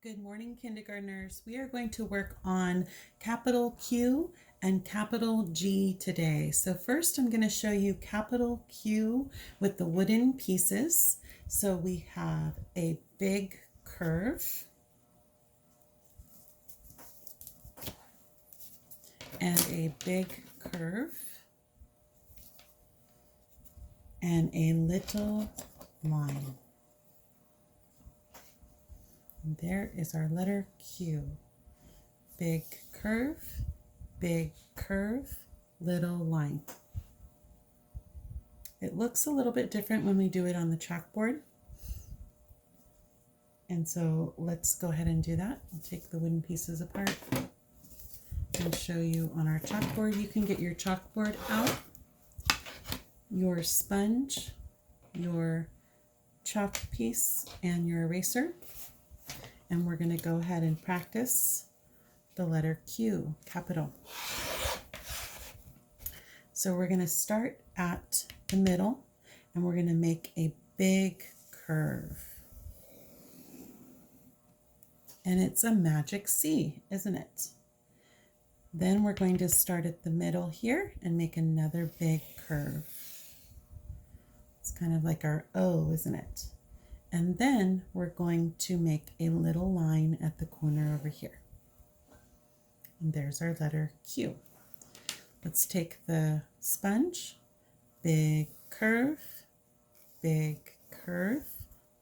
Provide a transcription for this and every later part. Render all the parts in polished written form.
Good morning, kindergartners. We are going to work on capital Q and capital G today. So first I'm going to show you capital Q with the wooden pieces. So we have a big curve and a big curve and a little line. And there is our letter Q. Big curve, little line. It looks a little bit different when we do it on the chalkboard. And so let's go ahead and do that. I'll take the wooden pieces apart and show you on our chalkboard. You can get your chalkboard out, your sponge, your chalk piece, and your eraser. And we're going to go ahead and practice the letter Q, capital. So we're going to start at the middle and we're going to make a big curve. And it's a magic C, isn't it? Then we're going to start at the middle here and make another big curve. It's kind of like our O, isn't it? And then we're going to make a little line at the corner over here. And there's our letter Q. Let's take the sponge, big curve,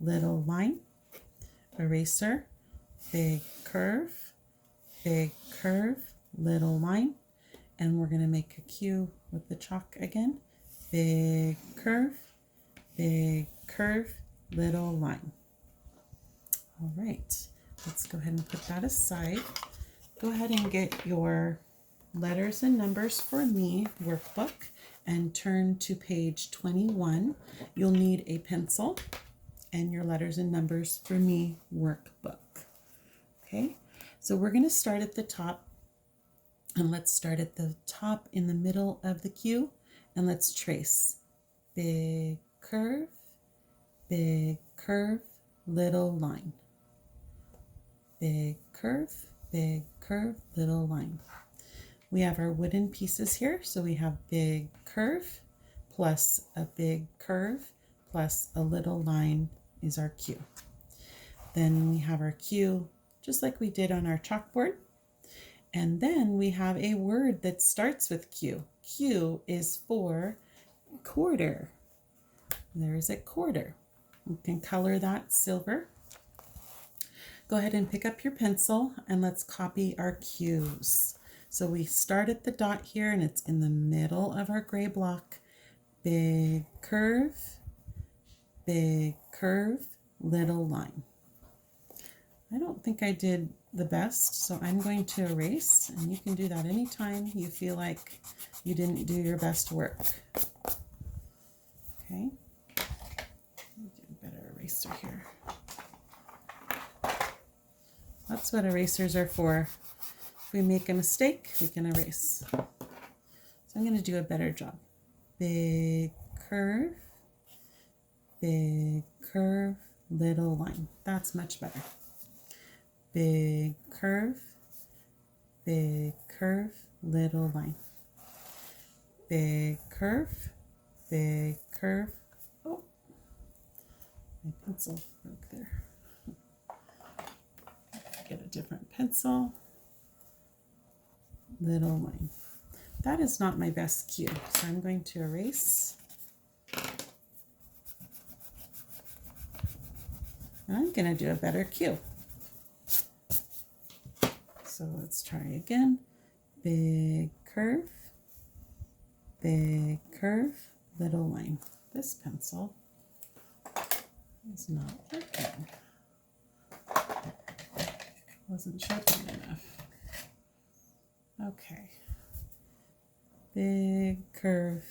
little line, eraser, big curve, little line, and we're going to make a Q with the chalk again, big curve, little line. All right, let's go ahead and put that aside. Go ahead and get your letters and numbers for me workbook and turn to page 21. You'll need a pencil and your letters and numbers for me workbook. Okay, so we're going to start at the top, and let's start at the top in the middle of the Q, and let's trace big curve, little line. Big curve, little line. We have our wooden pieces here, so we have big curve plus a big curve plus a little line is our Q. Then we have our Q just like we did on our chalkboard. And then we have a word that starts with Q. Q is for quarter. There is a quarter. You can color that silver. Go ahead and pick up your pencil and let's copy our Q's. So we start at the dot here and it's in the middle of our gray block. Big curve, little line. I don't think I did the best, so I'm going to erase, and you can do that anytime you feel like you didn't do your best work. Okay. Better eraser here. That's what erasers are for. If we make a mistake, we can erase. So I'm going to do a better job. Big curve, little line. That's much better. Big curve, little line. Big curve, oh, my pencil broke there. Get a different pencil. Little line. That is not my best Q, so I'm going to erase. And I'm going to do a better Q. So let's try again. Big curve, little line. This pencil is not working. Wasn't sharpened enough. Okay. Big curve,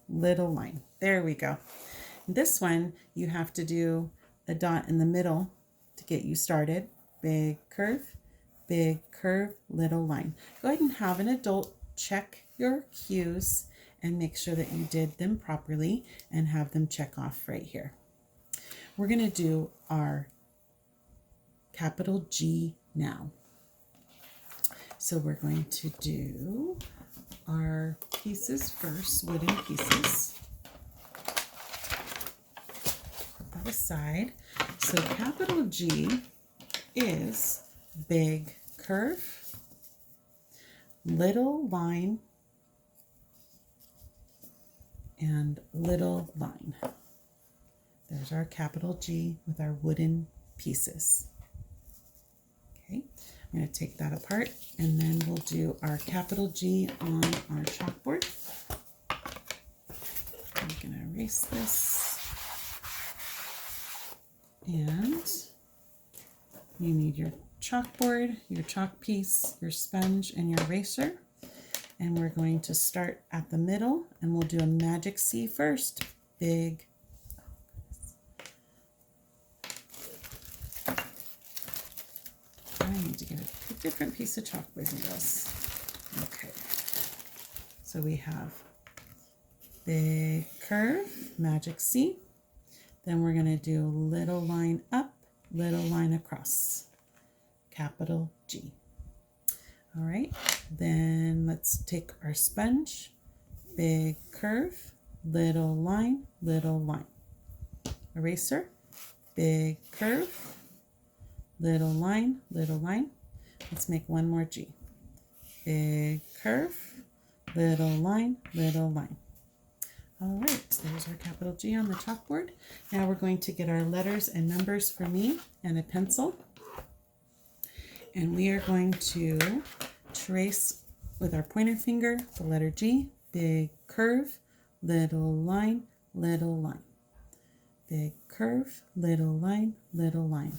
little line. There we go. This one, you have to do a dot in the middle to get you started. Big curve, little line. Go ahead and have an adult check your Q's and make sure that you did them properly and have them check off right here. We're going to do our capital G now. So we're going to do our pieces first, wooden pieces. Put that aside. So capital G is big curve, little line, and little line. There's our capital G with our wooden pieces. Okay, I'm going to take that apart and then we'll do our capital G on our chalkboard. I'm going to erase this. And you need your chalkboard, your chalk piece, your sponge, and your eraser. And we're going to start at the middle and we'll do a magic C first. Big. I need to get a different piece of chalkboard than this. Okay. So we have big curve, magic C. Then we're going to do little line up, little line across, capital G. All right, then let's take our sponge, big curve, little line, little line. Eraser, big curve, little line, little line. Let's make one more G. Big curve, little line, little line. All right, there's our capital G on the chalkboard. Now we're going to get our letters and numbers for me and a pencil. And we are going to trace with our pointer finger the letter G, big curve, little line, little line. Big curve, little line, little line.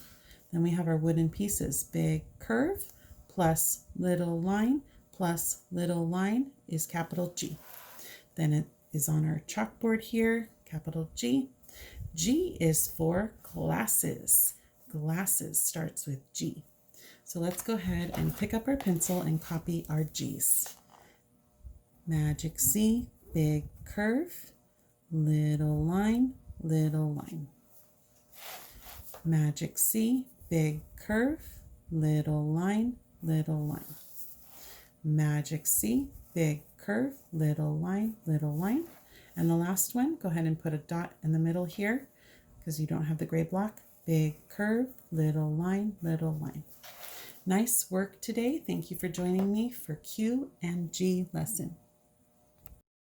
Then we have our wooden pieces, big curve plus little line is capital G. Then it is on our chalkboard here, capital G. G is for glasses. Glasses starts with G. So let's go ahead and pick up our pencil and copy our G's. Magic C, big curve, little line, little line. Magic C, big curve, little line, little line. Magic C, big curve, little line, little line. And the last one, go ahead and put a dot in the middle here because you don't have the gray block. Big curve, little line, little line. Nice work today. Thank you for joining me for Q and G lesson.